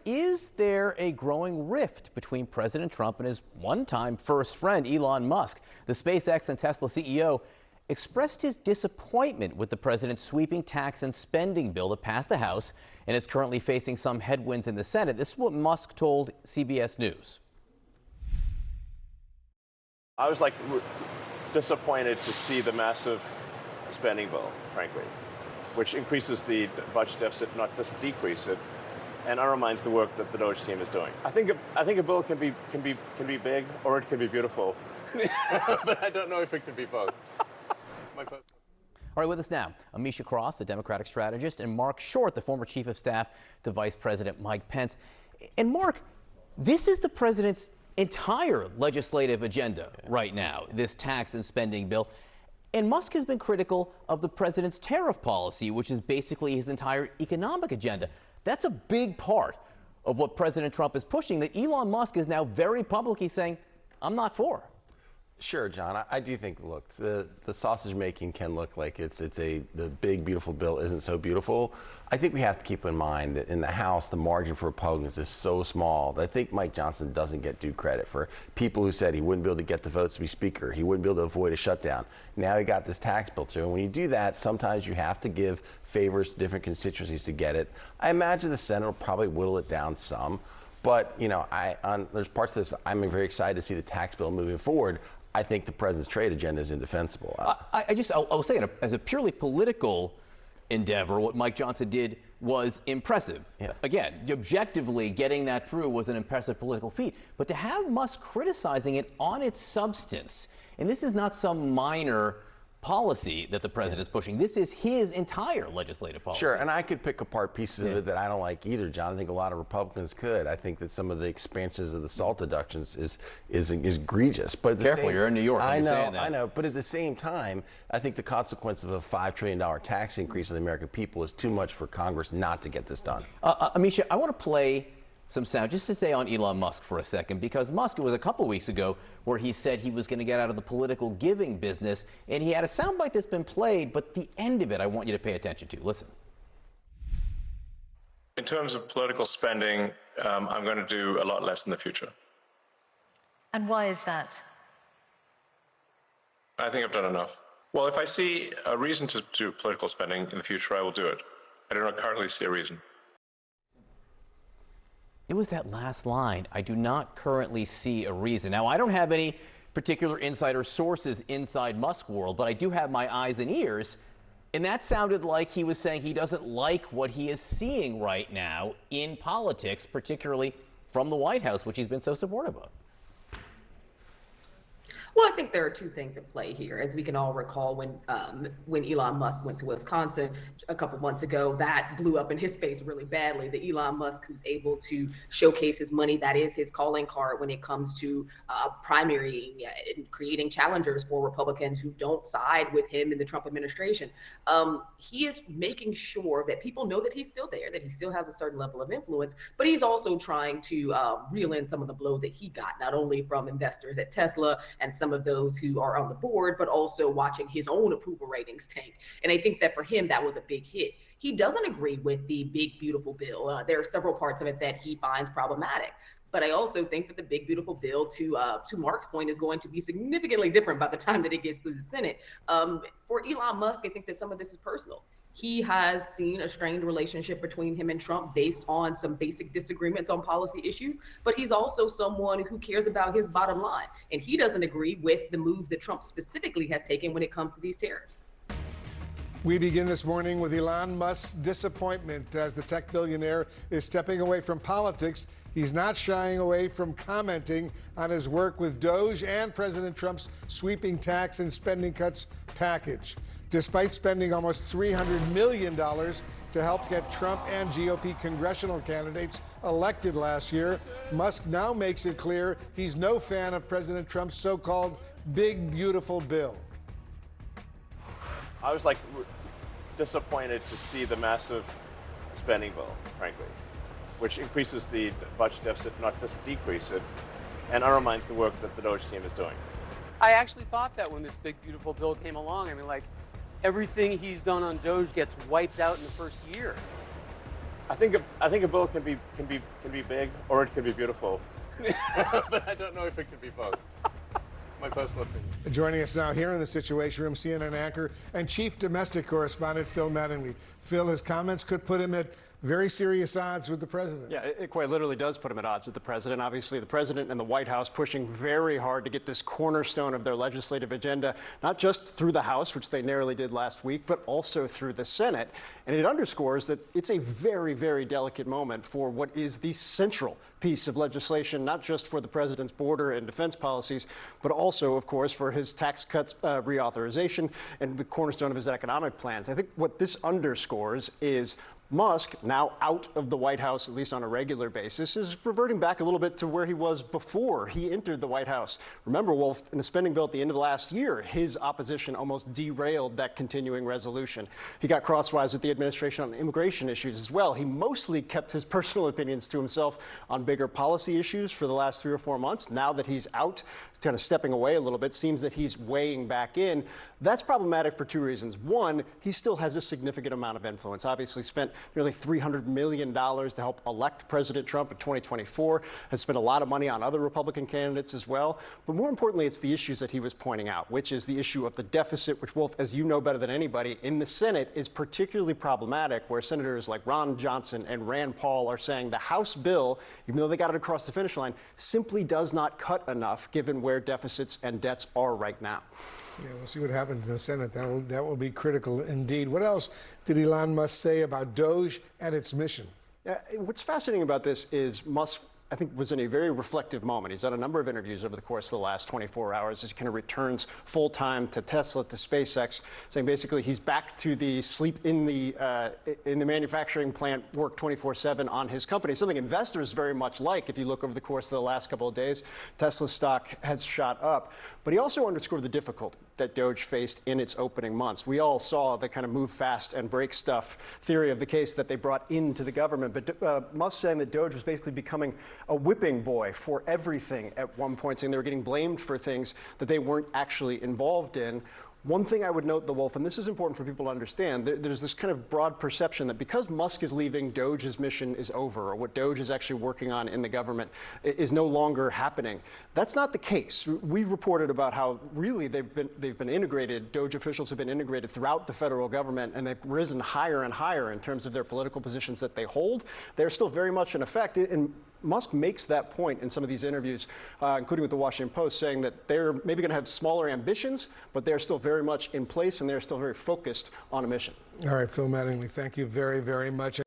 is there a growing rift between President Trump and his one-time first friend, Elon Musk? The SpaceX and Tesla CEO expressed his disappointment with the president's sweeping tax and spending bill that passed the House and is currently facing some headwinds in the Senate. This is what Musk told CBS News. I was disappointed to see the massive spending bill, frankly, which increases the budget deficit, not just decrease it, and undermines the work that the DOGE team is doing. I think a bill can be big or it can be beautiful, but I don't know if it can be both. All right, with us now, Amisha Cross, the Democratic strategist, and Mark Short, the former chief of staff to Vice President Mike Pence. And Mark, this is the president's entire legislative agenda right now, this tax and spending bill. And Musk has been critical of the president's tariff policy, which is basically his entire economic agenda. That's a big part of what President Trump is pushing, that Elon Musk is now very publicly saying, I'm not for. Sure, John. I do think, look, the sausage making can look like the big, beautiful bill isn't so beautiful. I think we have to keep in mind that in the House, the margin for Republicans is so small that I think Mike Johnson doesn't get due credit for people who said he wouldn't be able to get the votes to be speaker. He wouldn't be able to avoid a shutdown. Now he got this tax bill through. And when you do that, sometimes you have to give favors to different constituencies to get it. I imagine the Senate will probably whittle it down some. But, you know, there's parts of this I'm very excited to see the tax bill moving forward. I think the president's trade agenda is indefensible. I'll say it as a purely political endeavor, what Mike Johnson did was impressive. Yeah. Again, objectively getting that through was an impressive political feat. But to have Musk criticizing it on its substance, and this is not some minor policy that the president is pushing. This is his entire legislative policy. Sure, and I could pick apart pieces of it that I don't like either, John. I think a lot of Republicans could. I think that some of the expansions of the SALT deductions is egregious. But careful, you're in New York. I know, saying that. I know. But at the same time, I think the consequence of a $5 trillion tax increase on the American people is too much for Congress not to get this done. Amisha, I want to play some sound just to stay on Elon Musk for a second, because Musk, it was a couple weeks ago where he said he was going to get out of the political giving business, and he had a soundbite that's been played, but the end of it I want you to pay attention to. Listen. In terms of political spending, I'm going to do a lot less in the future. And why is that? I think I've done enough. Well, if I see a reason to do political spending in the future, I will do it. I do not currently see a reason. It was that last line. I do not currently see a reason. Now, I don't have any particular insider sources inside Musk world, but I do have my eyes and ears. And that sounded like he was saying he doesn't like what he is seeing right now in politics, particularly from the White House, which he's been so supportive of. Well, I think there are two things at play here. As we can all recall, when Elon Musk went to Wisconsin a couple months ago, that blew up in his face really badly. The Elon Musk who's able to showcase his money, that is his calling card when it comes to primary and creating challengers for Republicans who don't side with him in the Trump administration. He is making sure that people know that he's still there, that he still has a certain level of influence, but he's also trying to reel in some of the blow that he got, not only from investors at Tesla and some of those who are on the board, but also watching his own approval ratings tank. And I think that for him, that was a big hit. He doesn't agree with the big, beautiful bill. There are several parts of it that he finds problematic. But I also think that the big, beautiful bill, to Mark's point, is going to be significantly different by the time that it gets through the Senate. For Elon Musk, I think that some of this is personal. He has seen a strained relationship between him and Trump based on some basic disagreements on policy issues, but he's also someone who cares about his bottom line. And he doesn't agree with the moves that Trump specifically has taken when it comes to these tariffs. We begin this morning with Elon Musk's disappointment as the tech billionaire is stepping away from politics. He's not shying away from commenting on his work with DOGE and President Trump's sweeping tax and spending cuts package. Despite spending almost $300 million to help get Trump and GOP congressional candidates elected last year, Musk now makes it clear he's no fan of President Trump's so-called big, beautiful bill. I was disappointed to see the massive spending bill, frankly, which increases the budget deficit, not just decrease it, and undermines the work that the DOGE team is doing. I actually thought that when this big, beautiful bill came along. I mean, everything he's done on DOGE gets wiped out in the first year. I think a bill can be big or it can be beautiful, but I don't know if it can be both. My personal opinion. Joining us now here in the Situation Room, CNN anchor and chief domestic correspondent Phil Mattingly. Phil, his comments could put him at very serious odds with the president. Yeah, it quite literally does put him at odds with the president. Obviously, the president and the White House pushing very hard to get this cornerstone of their legislative agenda, not just through the House, which they narrowly did last week, but also through the Senate. And it underscores that it's a very, very delicate moment for what is the central piece of legislation, not just for the president's border and defense policies, but also, of course, for his tax cuts reauthorization and the cornerstone of his economic plans. I think what this underscores is Musk, now out of the White House, at least on a regular basis, is reverting back a little bit to where he was before he entered the White House. Remember, Wolf, in the spending bill at the end of last year, his opposition almost derailed that continuing resolution. He got crosswise with the administration on immigration issues as well. He mostly kept his personal opinions to himself on bigger policy issues for the last 3 or 4 months. Now that he's out, he's kind of stepping away a little bit, seems that he's weighing back in. That's problematic for 2 reasons. One, he still has a significant amount of influence. Obviously spent nearly $300 million to help elect President Trump in 2024, has spent a lot of money on other Republican candidates as well. But more importantly, it's the issues that he was pointing out, which is the issue of the deficit, which, Wolf, as you know better than anybody, in the Senate is particularly problematic, where senators like Ron Johnson and Rand Paul are saying the House bill, even though they got it across the finish line, simply does not cut enough given where deficits and debts are right now. Yeah, we'll see what happens in the Senate. That will be critical indeed. What else did Elon Musk say about DOGE and its mission? What's fascinating about this is Musk, I think, was in a very reflective moment. He's done a number of interviews over the course of the last 24 hours as he kind of returns full-time to Tesla, to SpaceX, saying basically he's back to the sleep in the manufacturing plant, work 24/7 on his company, something investors very much like. If you look over the course of the last couple of days, Tesla stock has shot up. But he also underscored the difficulty that DOGE faced in its opening months. We all saw the kind of move fast and break stuff theory of the case that they brought into the government. But Musk saying that DOGE was basically becoming a whipping boy for everything at one point, saying they were getting blamed for things that they weren't actually involved in. One thing I would note, the Wolf, and this is important for people to understand, there's this kind of broad perception that because Musk is leaving, DOGE's mission is over, or what DOGE is actually working on in the government is no longer happening. That's not the case. We've reported about how really they've been integrated, DOGE officials have been integrated throughout the federal government, and they've risen higher and higher in terms of their political positions that they hold. They're still very much in effect. And Musk makes that point in some of these interviews, including with the Washington Post, saying that they're maybe going to have smaller ambitions, but they're still very much in place and they're still very focused on a mission. All right, Phil Mattingly, thank you very, very much.